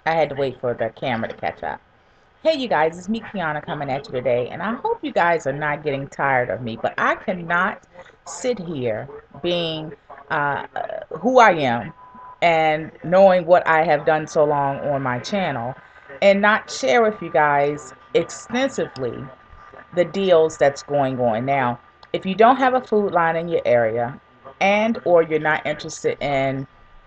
I had to wait for the camera to catch up. Hey, you guys, it's me, Kianna, coming at you today, and I hope you guys are not getting tired of me, but I cannot sit here being uh, who I am and knowing what I have done so long on my channel and not share with you guys extensively the deals that's going on. Now, if you don't have a food line in your area and or you're not interested in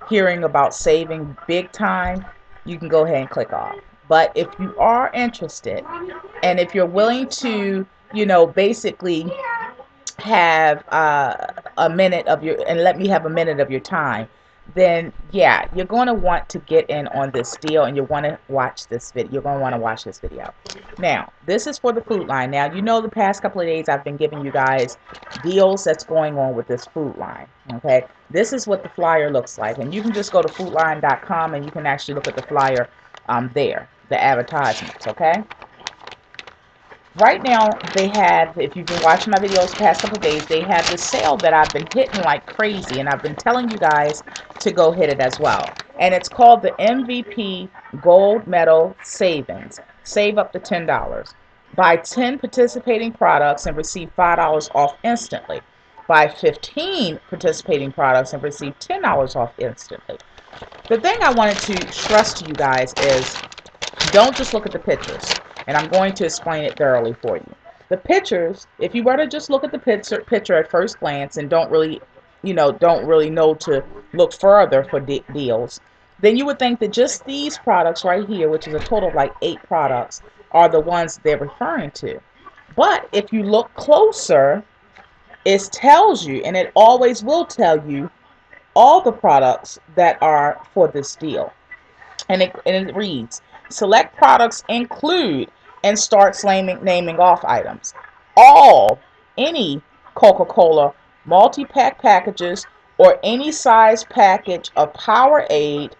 hearing about saving big time, you can go ahead and click off. But if you are interested and if you're willing to, basically have a minute of your and let me have a minute of your time, then yeah, you're going to want to get in on this deal and you want to watch this video. You're going to want to watch this video. Now, this is for the food line. Now, the past couple of days I've been giving you guys deals that's going on with this food line. Okay, this is what the flyer looks like, and you can just go to foodline.com and you can actually look at the flyer there, the advertisements. Okay. Right now, they have, if you've been watching my videos the past couple of days, they have this sale that I've been hitting like crazy, and I've been telling you guys to go hit it as well. And it's called the MVP Gold Medal Savings. Save up to $10. Buy 10 participating products and receive $5 off instantly. Buy 15 participating products and receive $10 off instantly. The thing I wanted to stress to you guys is don't just look at the pictures, and I'm going to explain it thoroughly for you. The pictures, if you were to just look at the picture at first glance and don't really know to look further for deals, then you would think that just these products right here, which is a total of like 8 products, are the ones they're referring to. But if you look closer, it tells you, and it always will tell you, all the products that are for this deal. And it reads, select products include, and starts naming off items. Any Coca-Cola multi-pack packages or any size package of Powerade,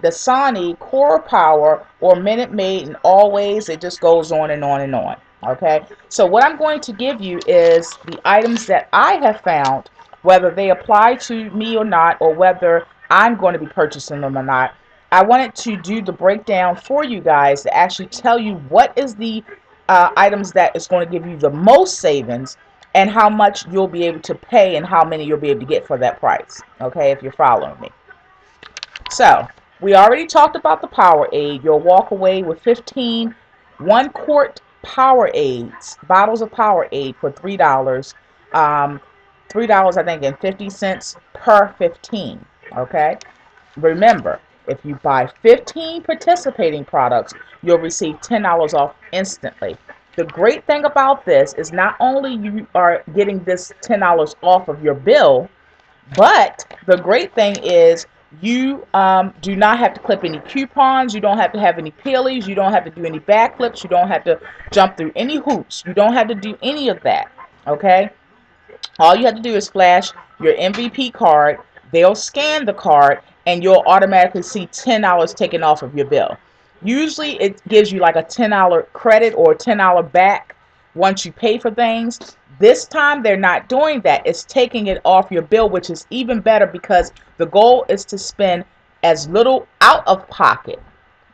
Dasani, Core Power, or Minute Maid, and always, it just goes on and on and on. Okay, so what I'm going to give you is the items that I have found, whether they apply to me or not, or whether I'm going to be purchasing them or not. I wanted to do the breakdown for you guys to actually tell you what is the items that is going to give you the most savings and how much you'll be able to pay and how many you'll be able to get for that price. Okay, if you're following me. So, we already talked about the Powerade. You'll walk away with 15 1-quart Powerades, bottles of Powerade for $3. $3, I think, and 50 cents per 15. Okay? Remember, if you buy 15 participating products, you'll receive $10 off instantly. The great thing about this is not only you are getting this $10 off of your bill, but the great thing is you do not have to clip any coupons. You don't have to have any peelies. You don't have to do any backflips. You don't have to jump through any hoops. You don't have to do any of that. Okay? All you have to do is flash your MVP card. They'll scan the card, and you'll automatically see $10 taken off of your bill. Usually, it gives you like a $10 credit or a $10 back once you pay for things. This time, they're not doing that. It's taking it off your bill, which is even better because the goal is to spend as little out of pocket.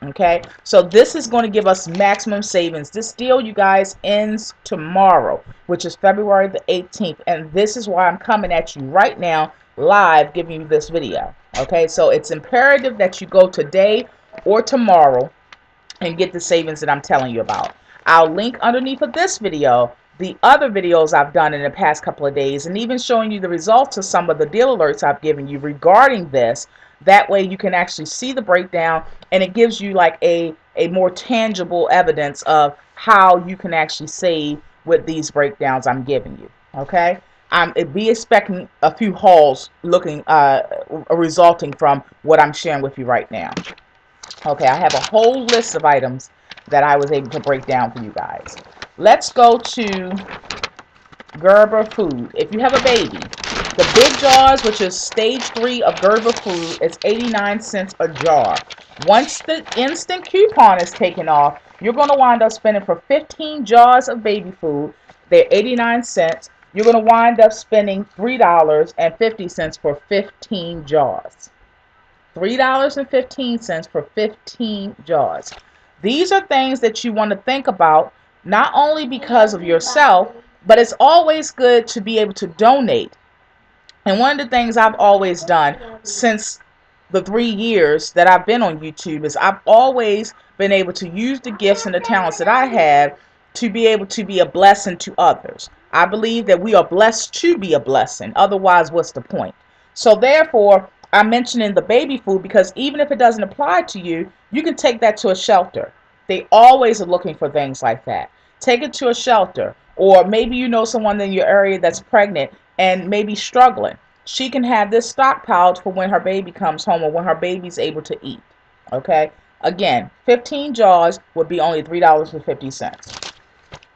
Okay, so this is going to give us maximum savings. This deal, you guys, ends tomorrow, which is February the 18th, and this is why I'm coming at you right now live giving you this video. Okay, so it's imperative that you go today or tomorrow and get the savings that I'm telling you about. I'll link underneath of this video the other videos I've done in the past couple of days, and even showing you the results of some of the deal alerts I've given you regarding this. That way you can actually see the breakdown, and it gives you like a more tangible evidence of how you can actually save with these breakdowns I'm giving you. Okay, be expecting a few hauls looking resulting from what I'm sharing with you right now. Okay, I have a whole list of items that I was able to break down for you guys. Let's go to Gerber Food. If you have a baby, the big jars, which is stage 3 of Gerber Food, is 89 cents a jar. Once the instant coupon is taken off, you're going to wind up spending for 15 jars of baby food. They're 89 cents. You're going to wind up spending $3.50 for 15 jars. $3.15 for 15 jars. These are things that you want to think about, not only because of yourself, but it's always good to be able to donate. And one of the things I've always done since the 3 years that I've been on YouTube is I've always been able to use the gifts and the talents that I have to be able to be a blessing to others. I believe that we are blessed to be a blessing. Otherwise, what's the point? So therefore, I'm mentioning the baby food because even if it doesn't apply to you, you can take that to a shelter. They always are looking for things like that. Take it to a shelter. Or maybe you know someone in your area that's pregnant and maybe struggling. She can have this stockpiled for when her baby comes home or when her baby's able to eat. Okay? Again, 15 jars would be only $3.50.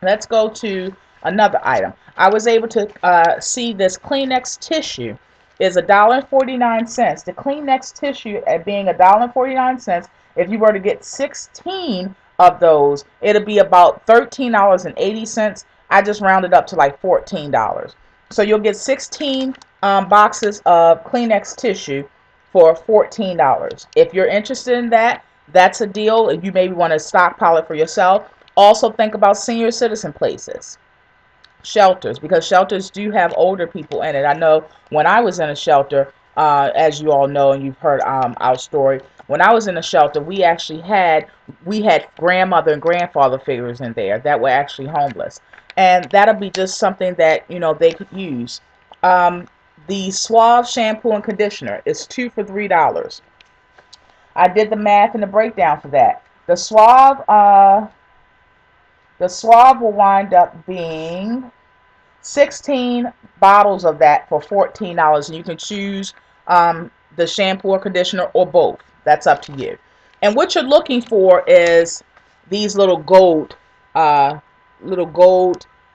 Let's go to another item. I was able to see this Kleenex tissue is $1.49. The Kleenex tissue at being $1.49, if you were to get 16 of those, it'll be about $13.80. I just rounded up to like $14. So you'll get 16 boxes of Kleenex tissue for $14. If you're interested in that, that's a deal. If you maybe want to stockpile it for yourself. Also think about senior citizen places, shelters, because shelters do have older people in it. I know when I was in a shelter, as you all know and you've heard our story, when I was in a shelter, we had grandmother and grandfather figures in there that were actually homeless. And that'll be just something that, they could use. The Suave shampoo and conditioner is 2 for $3. I did the math and the breakdown for that. The Suave will wind up being 16 bottles of that for $14, and you can choose the shampoo or conditioner or both. That's up to you. And what you're looking for is these little gold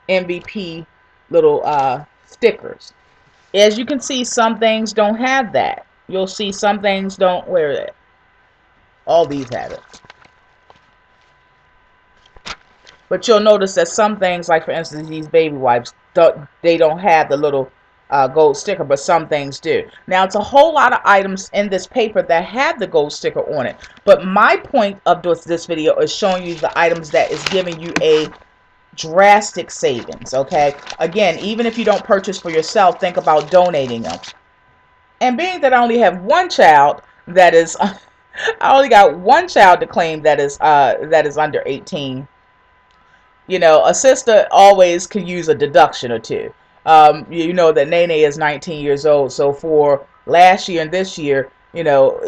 MVP little stickers. As you can see, some things don't have that. You'll see some things don't wear it. All these have it. But you'll notice that some things, like for instance these baby wipes, they don't have the little gold sticker, but some things do. Now it's a whole lot of items in this paper that have the gold sticker on it. But my point of this video is showing you the items that is giving you a drastic savings, okay? Again, even if you don't purchase for yourself, think about donating them. And being that I only have one child that is, I only got one child to claim that is under 18. A sister always can use a deduction or two. You know that Nene is 19 years old, so for last year and this year,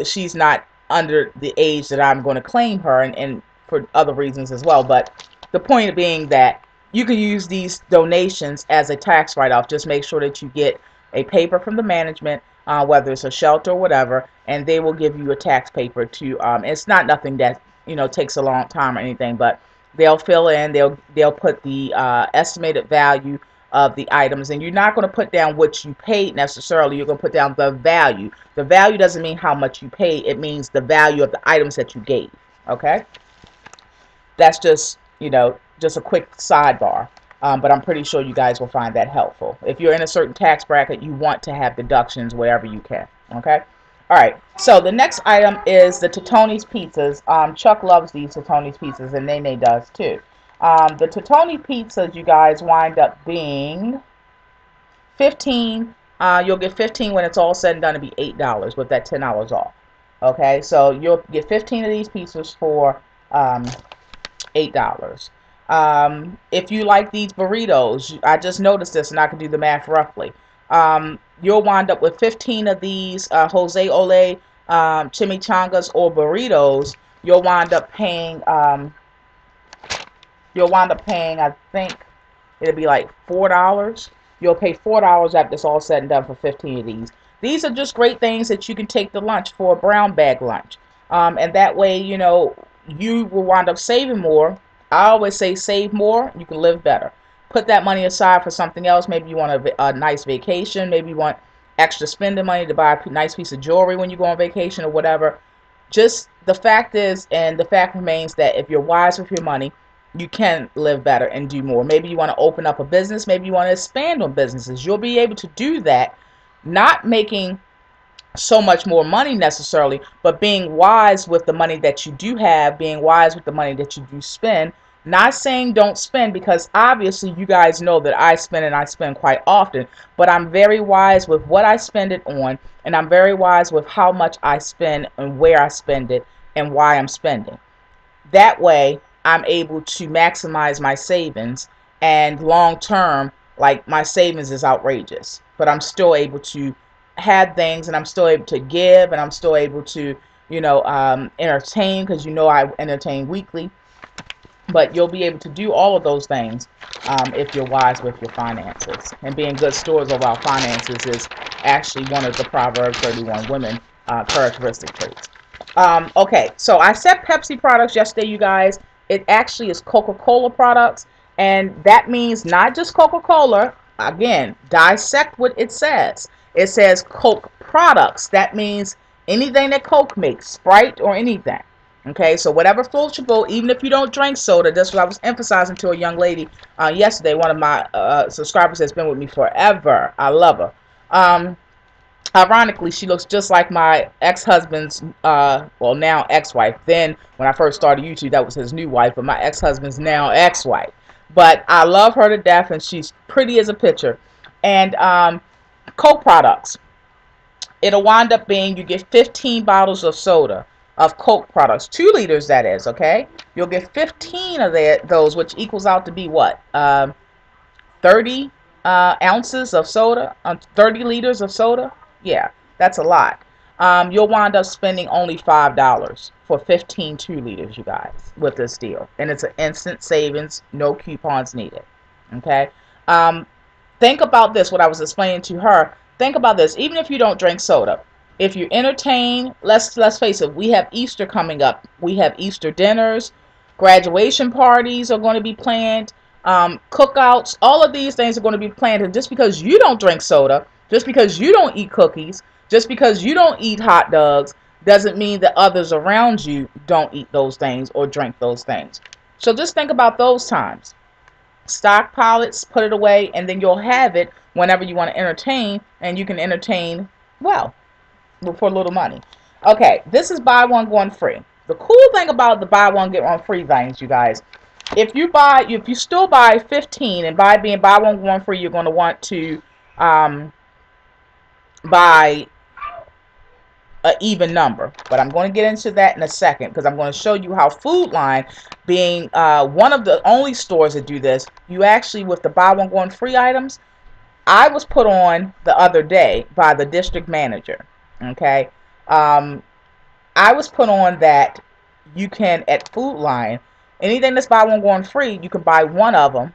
she's not under the age that I'm going to claim her, and for other reasons as well. But the point being that you can use these donations as a tax write-off. Just make sure that you get a paper from the management, whether it's a shelter or whatever, and they will give you a tax paper to. It's not nothing that takes a long time or anything, but they'll fill in. They'll put the estimated value of the items, and you're not going to put down what you paid necessarily. You're going to put down the value. The value doesn't mean how much you paid. It means the value of the items that you gave. Okay, that's just just a quick sidebar. But I'm pretty sure you guys will find that helpful. If you're in a certain tax bracket, you want to have deductions wherever you can. Okay. All right. So the next item is the Totoni's pizzas. Chuck loves these Totoni's pizzas, and Nene does too. The Totoni pizzas, you guys, wind up being 15. You'll get 15 when it's all said and done. It'll be $8 with that $10 off. Okay. So you'll get 15 of these pizzas for $8. If you like these burritos, I just noticed this and I can do the math roughly. You'll wind up with 15 of these Jose Ole chimichangas or burritos. You'll wind up paying I think it'll be like $4. You'll pay $4 after it's all said and done for 15 of these. These are just great things that you can take to lunch for a brown bag lunch. And that way, you will wind up saving more. I always say save more, you can live better. Put that money aside for something else. Maybe you want a nice vacation. Maybe you want extra spending money to buy a nice piece of jewelry when you go on vacation or whatever. Just the fact is, and the fact remains, that if you're wise with your money, you can live better and do more. Maybe you want to open up a business. Maybe you want to expand on businesses. You'll be able to do that, not making so much more money necessarily, but being wise with the money that you do have, being wise with the money that you do spend. Not saying don't spend, because obviously you guys know that I spend, and I spend quite often, but I'm very wise with what I spend it on, and I'm very wise with how much I spend and where I spend it and why I'm spending. That way I'm able to maximize my savings, and long term, like, my savings is outrageous, but I'm still able to have things, and I'm still able to give, and I'm still able to, entertain, because I entertain weekly. But you'll be able to do all of those things if you're wise with your finances. And being good stewards of our finances is actually one of the Proverbs 31 women characteristic traits. Okay, so I said Pepsi products yesterday, you guys. It actually is Coca-Cola products, and that means not just Coca-Cola. Again, dissect what it says. It says Coke products. That means anything that Coke makes, Sprite or anything. Okay, so whatever floats your boat, even if you don't drink soda. That's what I was emphasizing to a young lady yesterday. One of my subscribers has been with me forever. I love her. Ironically, she looks just like my ex-husband's, well, now ex-wife. Then, when I first started YouTube, that was his new wife, but my ex-husband's now ex-wife. But I love her to death, and she's pretty as a picture. And Coke products. It'll wind up being, you get 15 bottles of soda, of Coke products, 2 liters, that is, okay? You'll get 15 of those, which equals out to be what? 30 ounces of soda, 30 liters of soda. Yeah, that's a lot. You'll wind up spending only $5 for 15 2 liters, you guys, with this deal. And it's an instant savings, no coupons needed. Okay? Think about this, what I was explaining to her. Think about this. Even if you don't drink soda, if you entertain, let's face it, we have Easter coming up. We have Easter dinners, graduation parties are going to be planned, cookouts. All of these things are going to be planned. And just because you don't drink soda, just because you don't eat cookies, just because you don't eat hot dogs, doesn't mean that others around you don't eat those things or drink those things. So just think about those times. Stockpile it, put it away, and then you'll have it whenever you want to entertain, and you can entertain well for a little money. Okay, this is buy one, get one free. The cool thing about the buy one, get one free things, you guys, if you still buy 15, and buy one, get one free, you're going to want to buy an even number. But I'm going to get into that in a second, because I'm going to show you how Foodlion, being one of the only stores that do this, you actually, with the buy one, get one free items, I was put on the other day by the district manager. Okay, I was put on that you can, at Foodlion, anything that's buy one, get one free, you can buy one of them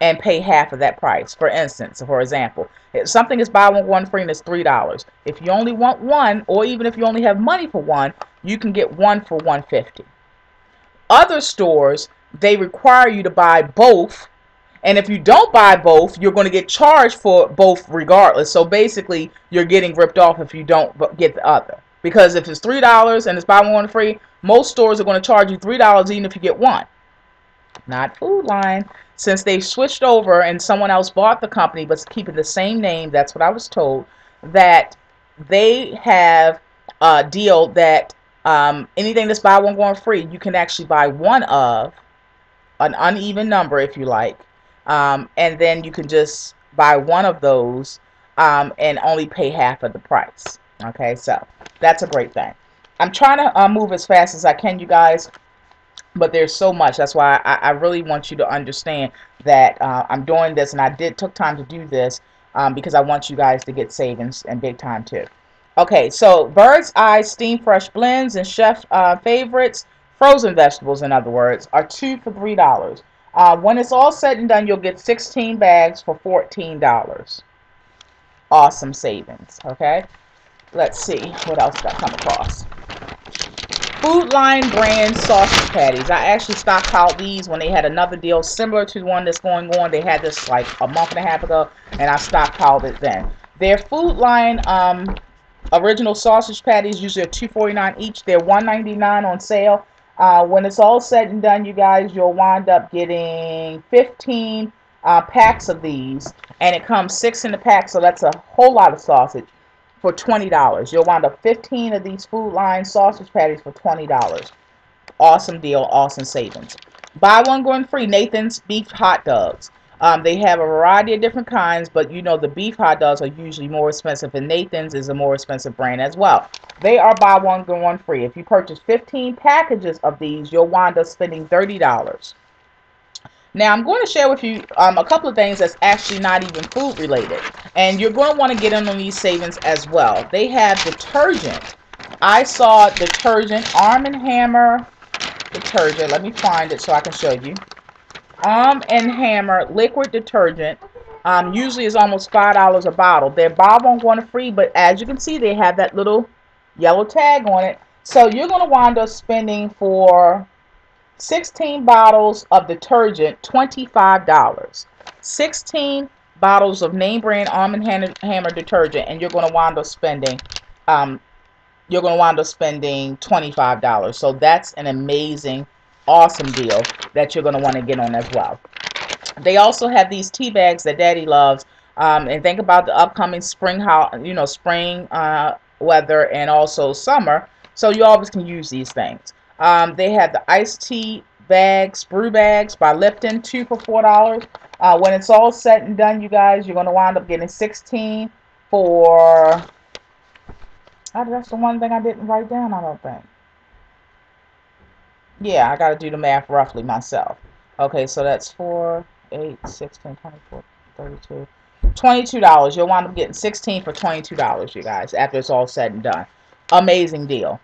and pay half of that price. For instance, for example, if something is buy one, get one free, and it's $3. If you only want one, or even if you only have money for one, you can get one for $1.50. Other stores, they require you to buy both, and if you don't buy both, you're going to get charged for both regardless. So basically, you're getting ripped off if you don't get the other. Because if it's $3 and it's buy one free, most stores are going to charge you $3 even if you get one. Not Foodlion. Since they've switched over and someone else bought the company but keeping the same name, that's what I was told, that they have a deal that anything that's buy one, get one free, you can actually buy one of, an uneven number if you like, and then you can just buy one of those and only pay half of the price. Okay, so that's a great thing. I'm trying to move as fast as I can, you guys, but there's so much. That's why I really want you to understand that I'm doing this, and I took time to do this because I want you guys to get savings, and big time too. Okay, so Bird's Eye Steam Fresh Blends and Chef Favorites, frozen vegetables, in other words, are 2 for $3. When it's all said and done, you'll get 16 bags for $14. Awesome savings, okay? Let's see what else did I come across. Foodlion brand sausage patties. I actually stockpiled these when they had another deal similar to the one that's going on. They had this like a month and a half ago, and I stockpiled it then. Their Foodlion original sausage patties usually are $2.49 each. They're $1.99 on sale. When it's all said and done, you guys, you'll wind up getting 15 packs of these, and it comes 6 in the pack, so that's a whole lot of sausage for $20. You'll wind up 15 of these Foodlion sausage patties for $20. Awesome deal, awesome savings. Buy one, go one free. Nathan's beef hot dogs. They have a variety of different kinds, but you know the beef hot dogs are usually more expensive, and Nathan's is a more expensive brand as well. They are buy one, go one free. If you purchase 15 packages of these, you'll wind up spending $30. Now, I'm going to share with you a couple of things that's actually not even food related. And you're going to want to get in on these savings as well. They have detergent. I saw detergent, Arm & Hammer detergent. Let me find it so I can show you. Arm & Hammer liquid detergent. Usually is almost $5 a bottle. They're buy one, one free, but as you can see, they have that little yellow tag on it. So you're going to wind up spending for 16 bottles of detergent, $25. 16 bottles of name brand Arm & Hammer detergent, and you're going to wind up spending $25. So that's an amazing, awesome deal that you're going to want to get on as well. They also have these tea bags that Daddy loves, and think about the upcoming spring weather and also summer. So you always can use these things. They have the iced tea bags, brew bags by Lipton, 2 for $4. When it's all said and done, you guys, you're going to wind up getting 16 for... that's the one thing I didn't write down, I don't think. Yeah, I got to do the math roughly myself. Okay, so that's 4, 8, 16, 24, 32. $22. You'll wind up getting 16 for $22, you guys, after it's all said and done. Amazing deal.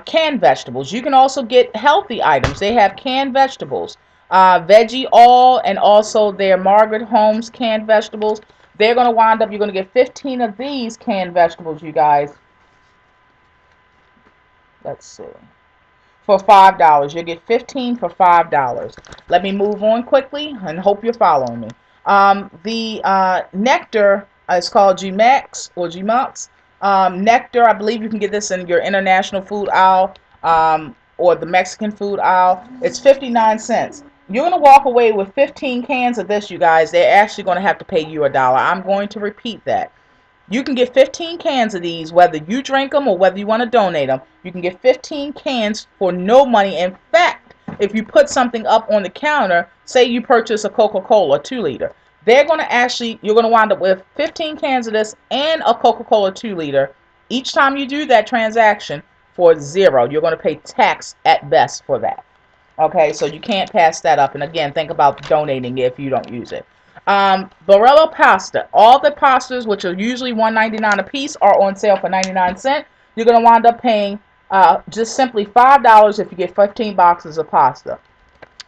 Canned vegetables. You can also get healthy items. They have canned vegetables. Veggie All and also their Margaret Holmes canned vegetables. They're going to wind up, you're going to get 15 of these canned vegetables, you guys. Let's see. For $5. You'll get 15 for $5. Let me move on quickly and hope you're following me. The nectar is called G-Max or G-Mux. Nectar, I believe you can get this in your international food aisle or the Mexican food aisle. It's 59 cents. You're going to walk away with 15 cans of this, you guys. They're actually going to have to pay you $1. I'm going to repeat that. You can get 15 cans of these, whether you drink them or whether you want to donate them. You can get 15 cans for no money. In fact, if you put something up on the counter, say you purchase a Coca-Cola 2-liter, you're going to wind up with 15 cans of this and a Coca-Cola 2-liter each time you do that transaction for $0. You're going to pay tax at best for that. Okay, so you can't pass that up. And again, think about donating it if you don't use it. Barilla pasta. All the pastas, which are usually $1.99 a piece, are on sale for 99 cents. You're going to wind up paying just simply $5 if you get 15 boxes of pasta.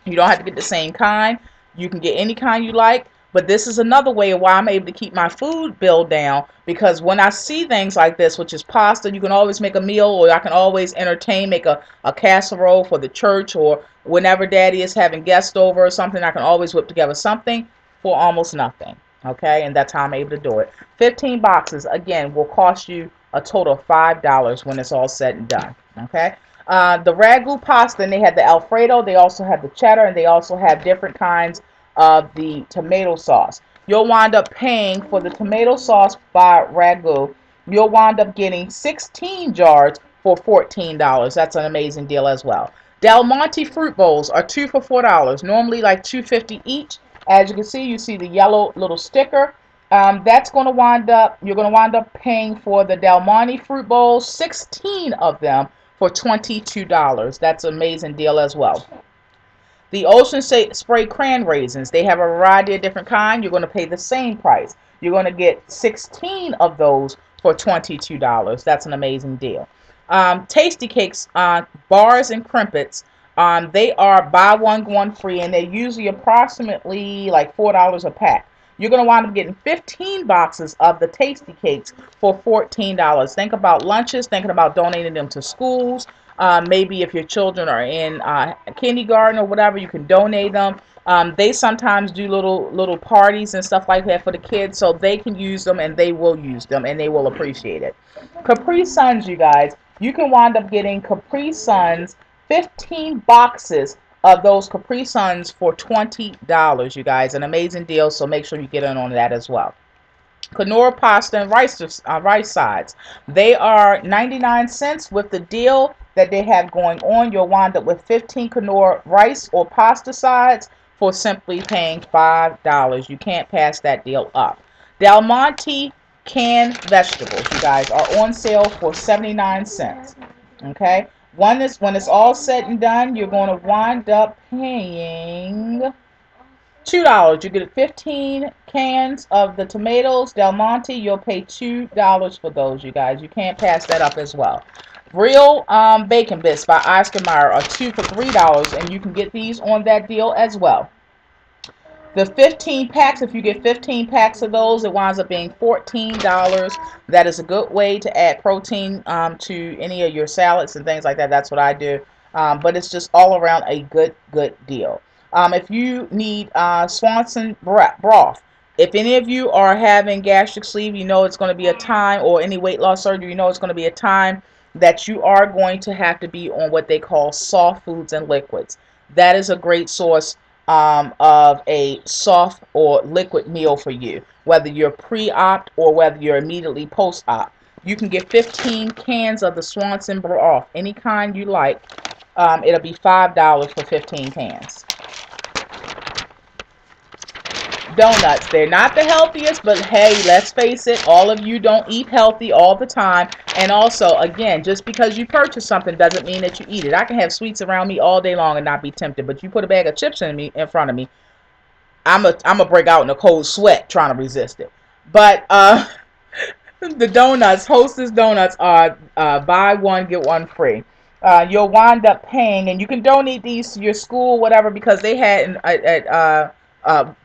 You don't have to get the same kind. You can get any kind you like. But this is another way of why I'm able to keep my food bill down, because when I see things like this, which is pasta, you can always make a meal, or I can always make a casserole for the church, or whenever Daddy is having guests over or something, I can always whip together something for almost nothing. Okay, and that's how I'm able to do it. 15 boxes, again, will cost you a total of $5 when it's all said and done. Okay. The ragu pasta, and they have the Alfredo, they also have the cheddar, and they also have different kinds of the tomato sauce. You'll wind up paying for the tomato sauce by ragu. You'll wind up getting 16 jars for $14. That's an amazing deal as well. Del Monte fruit bowls are 2 for $4. Normally like $2.50 each. As you can see, you see the yellow little sticker. That's going to wind up, you're going to wind up paying for the Del Monte fruit bowls, 16 of them for $22. That's an amazing deal as well. The Ocean Spray Cran Raisins, they have a variety of different kinds. You're going to pay the same price. You're going to get 16 of those for $22. That's an amazing deal. Tasty Cakes, bars and crimpets, they are buy one, one free, and they're usually approximately like $4 a pack. You're going to wind up getting 15 boxes of the Tasty Cakes for $14. Think about lunches, thinking about donating them to schools. Maybe if your children are in kindergarten or whatever, you can donate them. They sometimes do little parties and stuff like that for the kids, so they can use them, and they will use them, and they will appreciate it. Capri Suns, you guys, you can wind up getting Capri Suns, 15 boxes of those Capri Suns for $20, you guys. An amazing deal, so make sure you get in on that as well. quinoa pasta and rice sides. They are 99 cents. With the deal that they have going on, you'll wind up with 15 quinoa rice or pasta sides for simply paying $5. You can't pass that deal up. Del Monte canned vegetables, you guys, are on sale for 79 cents. Okay? When it's all said and done, you're going to wind up paying $2. You get 15 cans of the tomatoes, Del Monte. You'll pay $2 for those, you guys. You can't pass that up as well. Real bacon bits by Oscar Mayer are 2 for $3, and you can get these on that deal as well. The 15 packs, if you get 15 packs of those, it winds up being $14. That is a good way to add protein to any of your salads and things like that. That's what I do. But it's just all around a good deal. If you need Swanson broth, if any of you are having gastric sleeve, you know it's going to be a time, or any weight loss surgery, you know it's going to be a time that you are going to have to be on what they call soft foods and liquids. That is a great source of a soft or liquid meal for you, whether you're pre-op or whether you're immediately post-op. You can get 15 cans of the Swanson broth, any kind you like. It'll be $5 for 15 cans. Donuts, they're not the healthiest, but hey, let's face it, all of you don't eat healthy all the time. And also, again, just because you purchase something doesn't mean that you eat it. I can have sweets around me all day long and not be tempted, but you put a bag of chips in front of me, I'm a break out in a cold sweat trying to resist it. But the donuts, Hostess donuts, are buy one get one free. You'll wind up paying, and you can donate these to your school, whatever, because they had at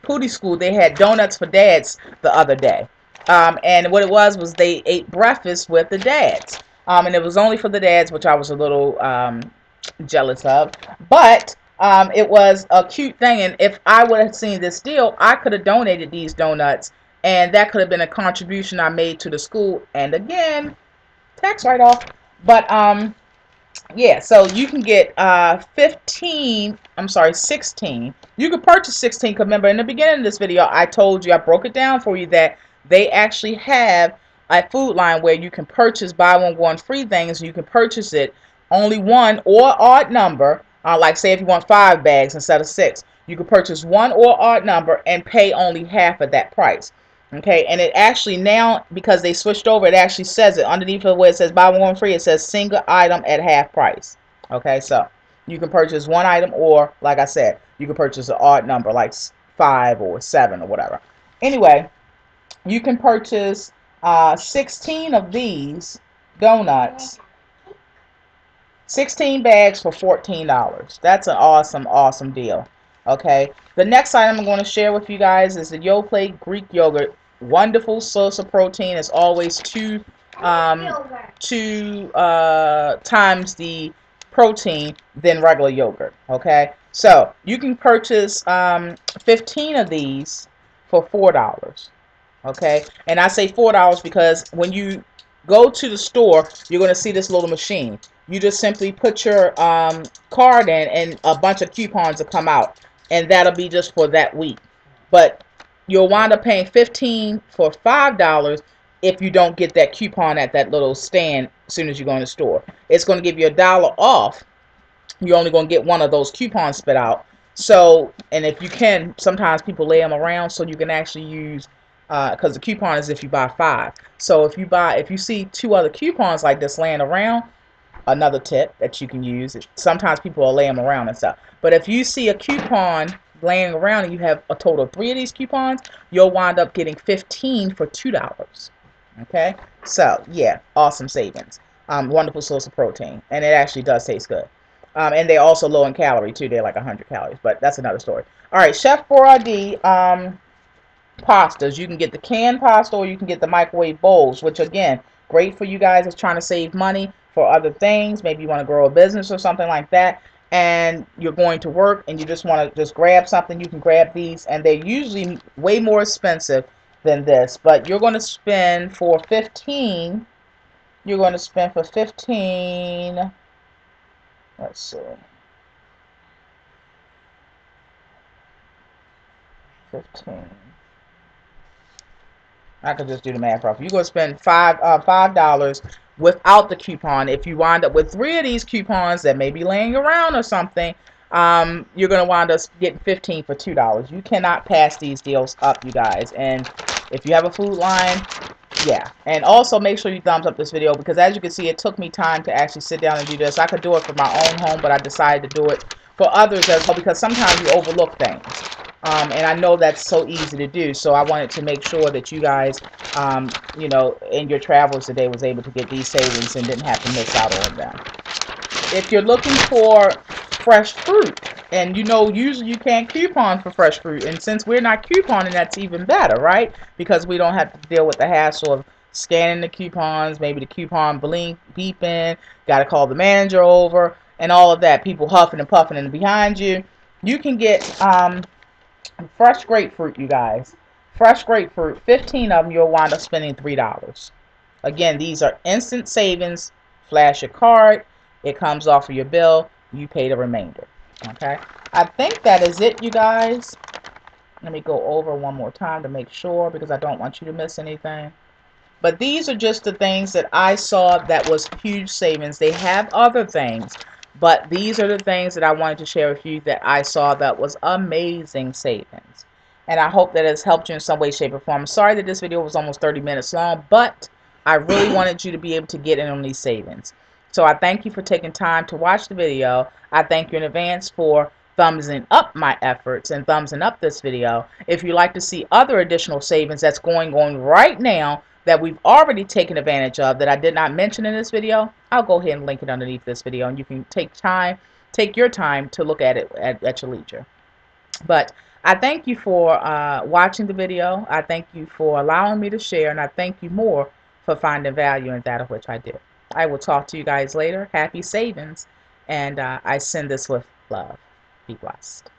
Pootie School, they had donuts for dads the other day. And what it was they ate breakfast with the dads. And it was only for the dads, which I was a little jealous of. But it was a cute thing. And if I would have seen this deal, I could have donated these donuts. And that could have been a contribution I made to the school. And again, tax write-off. But yeah, so you can get 16. You can purchase 16. Because remember, in the beginning of this video, I told you, I broke it down for you, that they actually have a Foodlion where you can purchase buy one, get one free things. And you can purchase it only one or odd number. Like say if you want 5 bags instead of 6. You can purchase one or odd number and pay only half of that price. Okay, and it actually now, because they switched over, it actually says it underneath of where it says buy one free, it says single item at half price. Okay, so you can purchase one item, or like I said, you can purchase an odd number like 5 or 7 or whatever. Anyway, you can purchase 16 of these donuts, 16 bags for $14. That's an awesome deal. Okay, the next item I'm going to share with you guys is the Yoplait Greek yogurt. Wonderful source of protein. It's always two times the protein than regular yogurt. Okay, so you can purchase 15 of these for $4. Okay, and I say $4 because when you go to the store, you're going to see this little machine. You just simply put your card in, and a bunch of coupons will come out, and that'll be just for that week. But you'll wind up paying 15 for $5 if you don't get that coupon at that little stand as soon as you go in the store. It's going to give you $1 off. You're only going to get one of those coupons spit out. So, and if you can, sometimes people lay them around so you can actually use, because the coupon is if you buy 5. So if you see 2 other coupons like this laying around, another tip that you can use. Sometimes people will lay them around and stuff. But if you see a coupon laying around and you have a total of 3 of these coupons, you'll wind up getting 15 for $2. Okay? So, yeah, awesome savings. Wonderful source of protein. And it actually does taste good. And they're also low in calorie, too. They're like 100 calories. But that's another story. All right, Chef Boyardee pastas. You can get the canned pasta, or you can get the microwave bowls, which, again, great for you guys that's trying to save money for other things. Maybe you want to grow a business or something like that, and you're going to work and you just want to just grab something. You can grab these, and they're usually way more expensive than this, but you're going to spend for 15. You're going to spend for 15. Let's see. 15. I could just do the math off. You're gonna spend $5 without the coupon. If you wind up with 3 of these coupons that may be laying around or something, you're gonna wind up getting 15 for $2. You cannot pass these deals up, you guys. And if you have a food line, yeah. And also make sure you thumbs up this video, because as you can see, it took me time to actually sit down and do this. I could do it for my own home, but I decided to do it for others as well, because sometimes you overlook things. And I know that's so easy to do, so I wanted to make sure that you guys, you know, in your travels today was able to get these savings and didn't have to miss out on them. If you're looking for fresh fruit, and you know, usually you can't coupon for fresh fruit, and since we're not couponing, that's even better, right? Because we don't have to deal with the hassle of scanning the coupons, maybe the coupon blink, beeping, got to call the manager over, and all of that. People huffing and puffing and behind you. You can get fresh grapefruit, you guys. Fresh grapefruit, 15 of them, you'll wind up spending $3. Again, these are instant savings. Flash your card. It comes off of your bill. You pay the remainder. Okay? I think that is it, you guys. Let me go over one more time to make sure, because I don't want you to miss anything. But these are just the things that I saw that was huge savings. They have other things, but these are the things that I wanted to share with you that I saw that was amazing savings. And I hope that has helped you in some way, shape, or form. I'm sorry that this video was almost 30 minutes long, but I really wanted you to be able to get in on these savings. So I thank you for taking time to watch the video. I thank you in advance for thumbsing up my efforts and thumbsing up this video. If you'd like to see other additional savings that's going on right now that we've already taken advantage of that I did not mention in this video, I'll go ahead and link it underneath this video, and you can take your time to look at it at your leisure. But I thank you for watching the video. I thank you for allowing me to share, and I thank you more for finding value in that of which I do. I will talk to you guys later. Happy savings, and I send this with love. Be blessed.